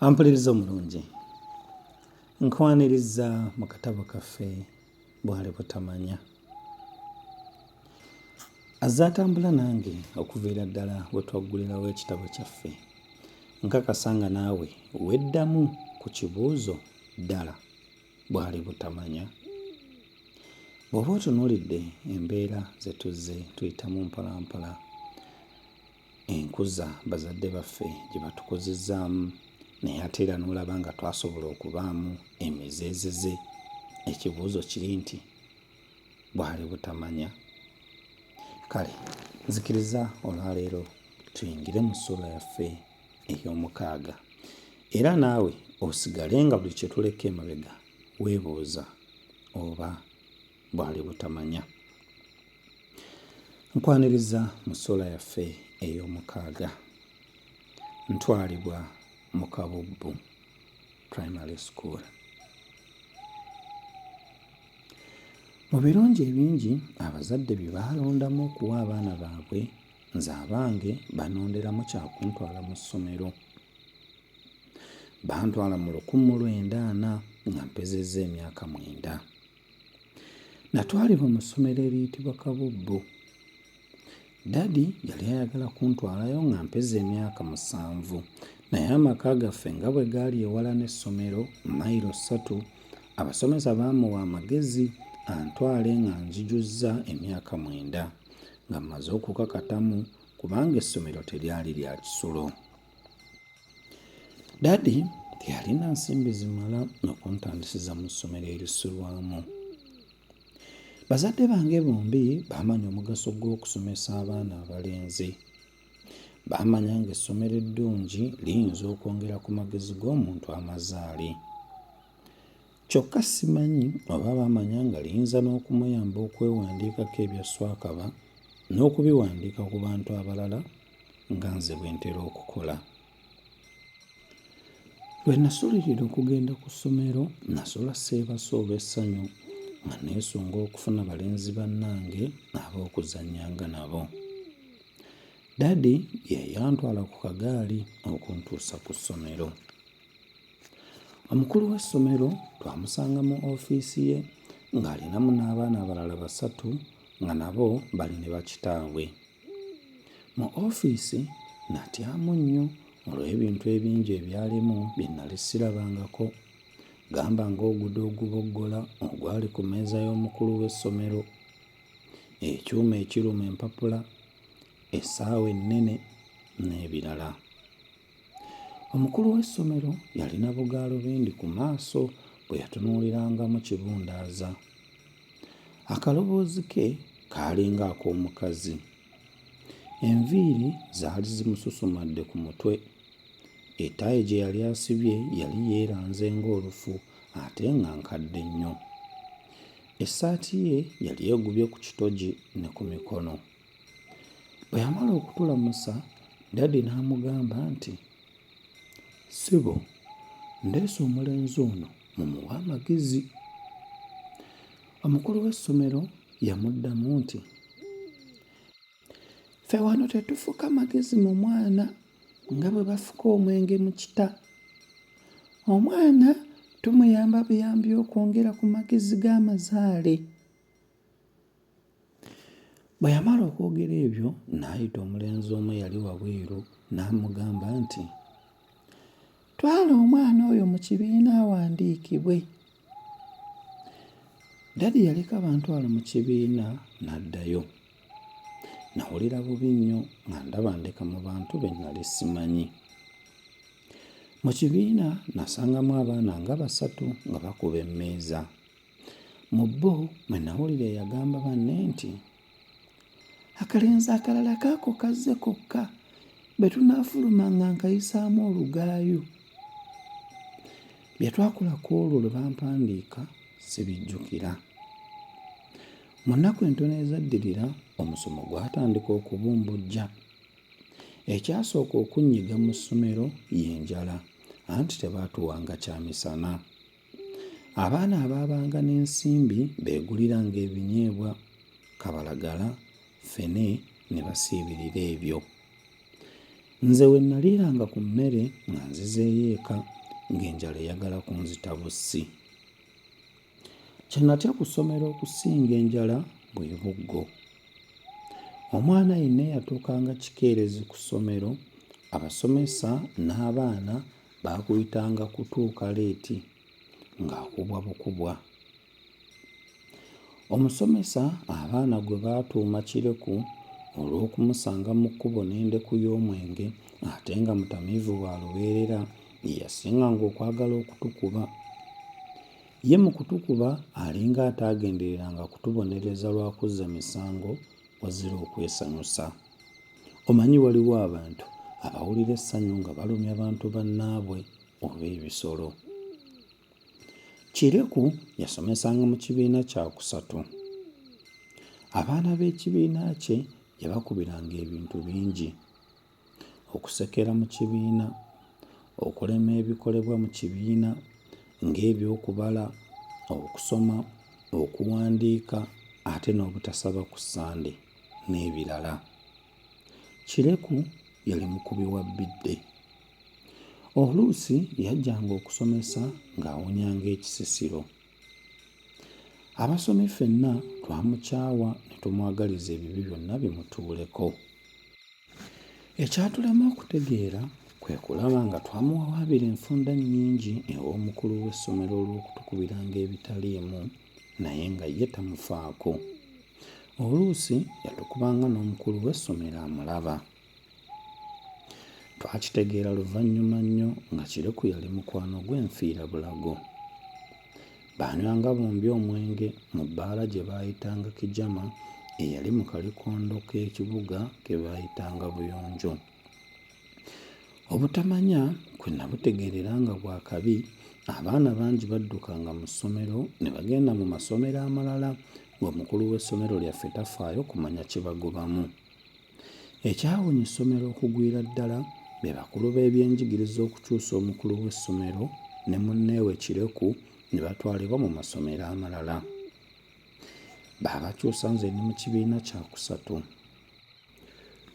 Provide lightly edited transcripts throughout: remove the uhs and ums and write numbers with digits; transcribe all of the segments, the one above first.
Ampuliriza omulungi, nkwaniriza mu katabo kaffe Bwali butamanya. Azze atambula nange okuviira ddala we twaggulirawo ekitabo kyaffe. Nkakasa nga naawe weddamu ku kibuuzo ddala bwali butamanya. Bw'oba otunuulidde embeera ze tuzze tuyitamu mpolampola, enkuza bazadde baffe gye batukuzizzaamu, naye ate era n'olaba nga twasobola okubaamu emizeezeze, ekibuuzo kiri nti bwali butamanya. Kale nzikiriza olwaleero tuyingire mu ssuula yaffe ey'omukaaga, era naawe osigale nga buli kye tuleka emabega weebuuza oba bwali butamanya. Nkwaniriza mu ssuula yaffe ey'omukaaga. Ntwalibwa mu Kabubbu Primary School. Mu birungi ebingi abazadde bye baalondamu okuwa abaana baabwe, nze abange banonderamu kyakuntwala mu ssomero. Bantwala mu 1940 nga mpezezza emyaka 9. Natwalibwa mu ssomero eriyitibwa Kabubbu. Dadi yali ayagala kuntwalayo nga mpeza emyaka 7, naye amaka gaffe nga bwe gaali ewala n'essomero mayiro 3, abasomesa baamuwa amagezi antwale nga nzijuzza emyaka 9 nga mmaze okukakatamu kubanga essomero teryali lya kisulo. Dadi teyalina nsimbi zimala okuntandisiza mu ssomero erissulwamu. Bazadde bange bombi baamanya omugaso gw'okusomesa abaana abalenzi. Baamanya ng'essomero eddungi liyinza okwongera ku magezi g'omuntu amazaali. Kyokka simanyi oba baamanya nga liyinza n'okumuyamba okwewandiikako ebya Swakaba n'okubiwandiika ku bantu abalala nga nze bwe ntera okukola. Lwe nasuulirira okugenda ku ssomero nasula seebase olw'essanyu nga neesunga okufuna balenzi bannange ab'okuzannyanga nabo. Dadi ye yantwala ku kagaali okuntuusa ku ssomero. Omukulu w'essomero twamusanga mu ofiisi ye ng'alinamu n'abaana abalala 3 nga nabo bali ne bakitaabwe. Mu ofiisi natyamu nnyo olw'ebintu ebingi ebyalimu bye nnali sirabangako, gamba ng'ogudo oguboggola ogwali ku mmeeza y'omukulu w'essomero, ekyuma ekiruma empapula, essaawa ennene n'ebirala. Omukulu w'essomero yalina bugaalubindi ku maaso bwe yatunuulirangamu kibundaaza. Akaloboozi ke kaalinga ak'omukazi. Enviiri zaali zimususumadde ku mutwe. Ettaayi gye yali asibye yali yeeranze ng'olufu ate nga nkadde nnyo. Essaati ye yali egubye ku kitogi ne ku mikono. Bwe yamala okutulamusa, Dadi n'amugamba nti, "Ssebo, ndeese omulenzi ono mumuwe amagezi." Omukulu w'essomero yamuddamu nti, "Ffe wano tetufuka magezi mu mwana nga bwe bafuka omwenge mu kita. Omwana tumuyamba buyambi okwongera ku magezi g'amazaale." Bwe yamala okwogera ebyo n'ayita omulenzi omu eyali wabweru n'amugamba nti, "Twala omwana oyo mu kibiina awandiikibwe." Dadi yaleka bantwala mu kibiina n'addayo. Nawulira bubi nnyo nga ndaba ndeka mu bantu be nnali simanyi. Mu kibiina nasangamu abaana nga 3 nga bakuba emmeeza. Mu bo mwe nawulira eyagamba banne nti, "Akalenzi akalala kaako kazze kokka, bwe tunaafuluma nga nkayisaamu olugaayo." Bye twakola ku olwo lwe bampandiika sibijjukira. Mu nnaku entono ezaddirira omusomo gwatandika okubumbujja. Ekyasooka okunnyiga mu ssomero y'enjala, anti tebaatuwanga kyamisana. Abaana abaabanga n'ensimbi beeguliranga ebinyeebwa, kabalagala, ffene ne basiibirira ebyo. Nze we naliiranga ku mmere nga nzizeeyo eka ng'enjala eyagala kunzita bussi. Kye natya ku ssomero okusinga enjala bwe buggo. Omwana yenna eyatuukanga kikeerezi ku ssomero, abasomesa n'abaana baakuyitanga kutuuka leeti ng'akubwa bukubwa. Omusomesa abaana gwe baatuuma Kireku olw'okumusanga mu kkubo n'endeku y'omwenge ate nga mutamiivu wa lubeerera, ye yasinganga okwagala okutukuba. Ye mu kutukuba alinga ataagendereranga kutubonereza lwa kuzza misango wazira okwesanyusa. Omanyi waliwo abantu abawulira essanyu nga balumya bantu bannaabwe oba ebisolo. Kireku yasomesanga mu kibiina kya kusatu. Abaana b'ekibiina kye yabakubiranga ebintu bingi: okusekera mu kibiina, okulema ebikolebwa mu kibiina ng'ebyokubala, okusoma, okuwandiika ate n'obutasaba ku Sande n'ebirala. Kireku yali mukubi wa bbidde. Oluusi yajjanga okusomesa ng'awonyanga ekisisiro. Abasomi ffenna twamukyawa ne tumwagaliza ebibi byonna bimutuuleko. Ekyatulema okutegeera kwe kulaba nga twamuwawaabira enfunda nnyingi ew'omukulu w'essomero olw'okutukubiranga ebitaliimu, naye nga ye tamufaako. Oluusi yatukubanga n'omukulu w'essomero amulaba. Twakitegeera luvannyuma nnyo nga Kireku yali mukwano gw'enfiira bulago. Baanywanga bombi omwenge mu bbaala gye baayitanga Kijama eyali mu kalikondo k'ekibuga ke baayitanga Buyonjo. Obutamanya kwe nabutegeerera nga bwa kabi, abaana bangi baddukanga mu ssomero ne bagenda mu masomero amalala ng'omukulu w'essomero lyaffe tafaayo kumanya kibagobamu. Ekyawunya essomero okugwira ddala be bakulu b'ebyenjigiriza okukyusa omukulu w'essomero ne munneewe Kireku ne batwalibwa mu masomero amalala. Baabakyusa nze ndi mu kibiina kya kusatu.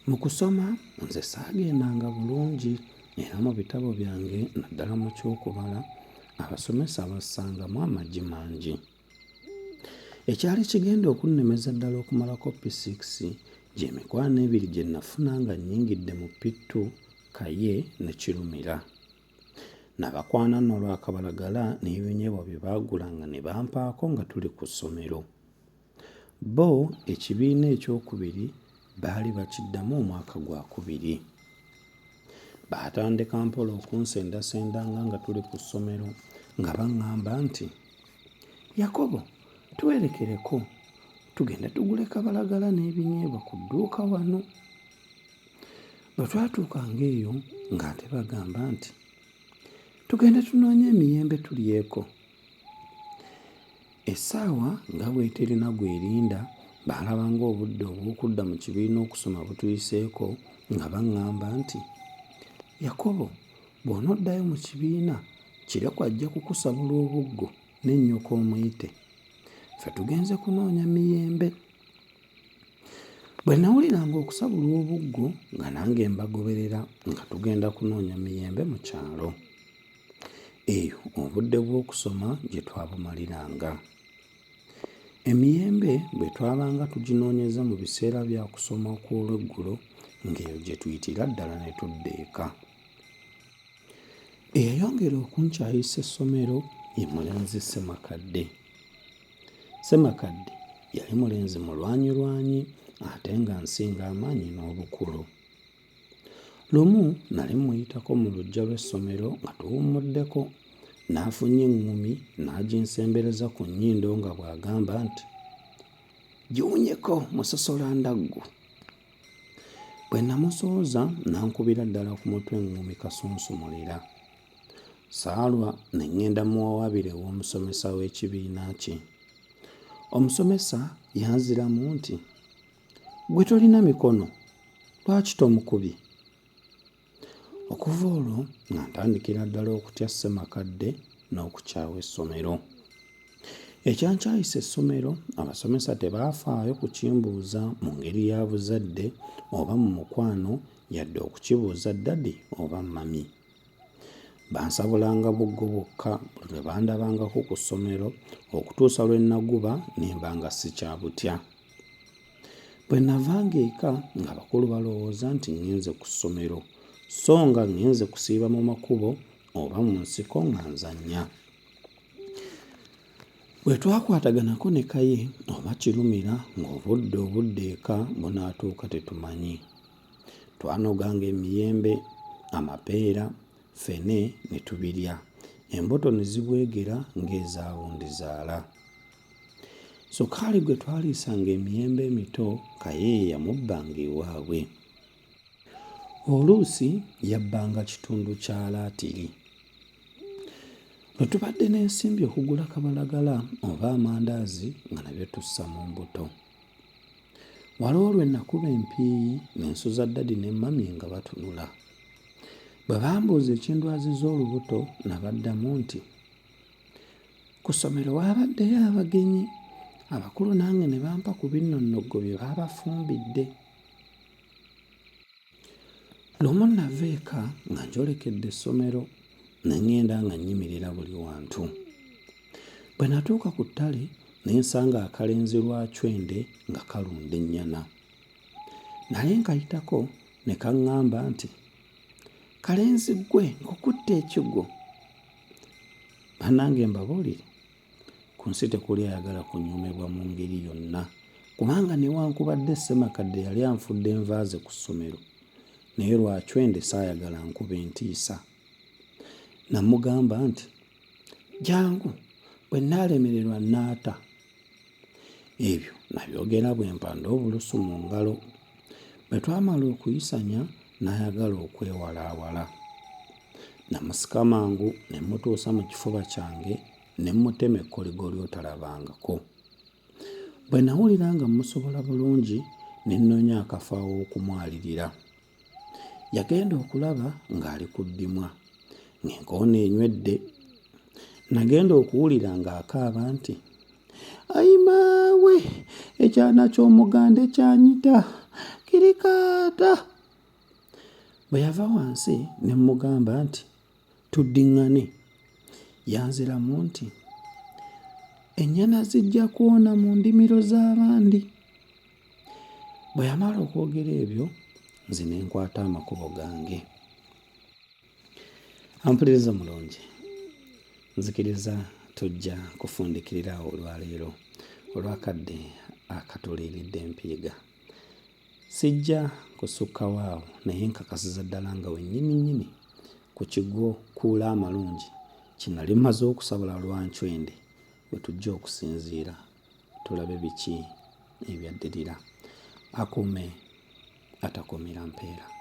Mu kusoma nze saagendanga bulungi era mu bitabo byange naddala mu ky'okubala abasomesa bassangamu amaggi mangi. Ekyali kigenda okunnemeza ddala okumalako P6 gy'emikwano ebiri gye nafuna nga nnyingidde mu P2, Kaye ne Kirumira. Nabakwana nno olw'akabalagala n'ebinyeebwa bye baagulanga ne bampaako nga tuli ku ssomero. Bo ekibiina ekyokubiri baali bakiddamu omwaka gwa kubiri. Baatandika mpola okunsendasendanga nga tuli ku ssomero nga baŋŋamba nti, "Yakobo, twerekereko, tugende tugule kabalagala n'ebinyeebwa ku dduuka wano." Bwe twatuukanga eyo ng'ate bagamba nti, "Tugende tunoonye emiyembe tulyeko." Essaawa nga bw'eterina gwerinda baalabanga obudde obw'okudda mu kibiina okusoma butuyiseeko nga baŋŋamba nti, "Yakobo, bw'onoddayo mu kibiina Kireku ajja kukusabula obuggo ne nnyoko omuyite. Ffe tugenze kunoonya miyembe." Bwe nawuliranga okusabulwa obuggo nga nange mbagoberera nga tugenda kunoonya miyembe mu kyalo. Eyo obudde bw'okusoma gye twabumaliranga. Emiyembe bwe twabanga tuginoonyeza mu biseera bya kusoma okw'olweggulo ng'eyo gye tuyitira ddala ne tudda eka. Eyayongera okunkyayisa essomero ye mulenzi Ssemakadde. Ssemakadde yali mulenzi mulwanyirwanyi ate nga nsinga amaanyi n'obukulu. Lumu nali muyitako mu luggya lw'essomero nga tuwummuddeko, n'afunya eŋŋumi n'aginsembereza ku nnyindo nga bw'agamba nti, "Giwunyeko musosolandaggu." Bwe namusooza n'ankubira ddala ku mutwe eŋŋumi kasunsumulira. Saalwa ne ŋŋenda muwawaabire ew'omusomesa w'ekibiina kye. Omusomesa yanziramu nti, "Gwe tolina mikono, lwaki tomukubye?" Okuva olwo nga ntandikira ddala okutya Ssemakadde n'okukyawa essomero. Ekyankyayisa essomero, abasomesa tebaafaayo kukimbuuza mu ngeri ya buzadde oba mu mukwano yadde okukibuuza ddadi oba mami. Bansabulanga buggo bwokka buli lwe bandabangako ku ssomero okutuusa lwe naguba nemba nga sikyabutya. Bwe navanga eka ng'abakulu balowooza nti ngenze ku ssomero so nga ngenze kusiiba mu makubo oba mu nsiko nga nzannya. Bwe twakwataganako ne kaye oba kirumira ng'obudde eka bunaatuuka tetumanyi. Twanoganga emiyembe, amapeera, ffene ne tubirya, embuto ne zibwegera ng'ezaawundizaala. Sukaali gwe twaliisanga emiyembe emito kaye yamubbanga ewaabwe. Oluusi yabbanga kitundu kya laatiri. Bwe tubadde n'ensimbi okugula kabalagala oba amandaazi nga nabyo tussa mu mbuto. Waliwo lwe nakuba empiiyi n'ensuza ddadi ne mami nga batunula. Bwe bambuuza ekindwaziza olubuto nabaddamu nti, ku ssomero waabaddeyo abagenyi, abakulu nange ne bampa ku binnonnoggo bye baabafumbidde. Lumu nava eka nga njolekedde essomero ne ŋŋenda nga nnyimirira buli wantu. Bwe natuuka ku ttale ne nsanga akalenzi lwa Cwende nga kalunda ennyana. Naye nkayitako ne kaŋŋamba nti, kalenzi ggwe nkukutte ekigwo. Bannange mbabuulire, ku nsi tekuli ayagala kunyuumibwa mu ngeri yonna, kubanga newankubadde Ssemakadde yali anfudde enva ze ku ssomero, naye lwa Cwende saayagala nkuba entiisa. Namugamba nti, jangu bwe nnaalemererwa nnaata. Ebyo nabyogera bwe mpanda obulusu mu ngalo. Bwe twamala okuyisanya n'ayagala okwewalaawala. Namusika mangu ne mutuusa mu kifuba kyange ne mutema ekkoligoli otalabangako. Bwe nawulira nga musobola bulungi ne nnoonya akafo aw'okumwalirira. Yagenda okulaba ng'ali ku ddimwa, ng'enkoona enywedde. Nagenda okuwulira ng'akaaba nti, ayi maawe, ekyana ky'omuganda kyanyita kirikaata. Bwe yava wansi ne mmugamba nti, tuddiŋŋane. Yanziramu nti, ennyana zijja kuwona mu ndimiro z'abandi. Bwe yamala okwogera ebyo nze ne nkwata amakubo gange. Ampuliriza mulungi, nzikiriza tujja kufundikirira awo olwaleero olwakadde akatuliiridde empiiga. Sijja kusukkawo awo naye nkakasiza ddala nga wennyini ku kigo kuula amalungi kinali mmaze okusabula lwa Ncwende we tujja okusinziira tulabe biki ebyaddirira. Akuume atakuumira mpeera.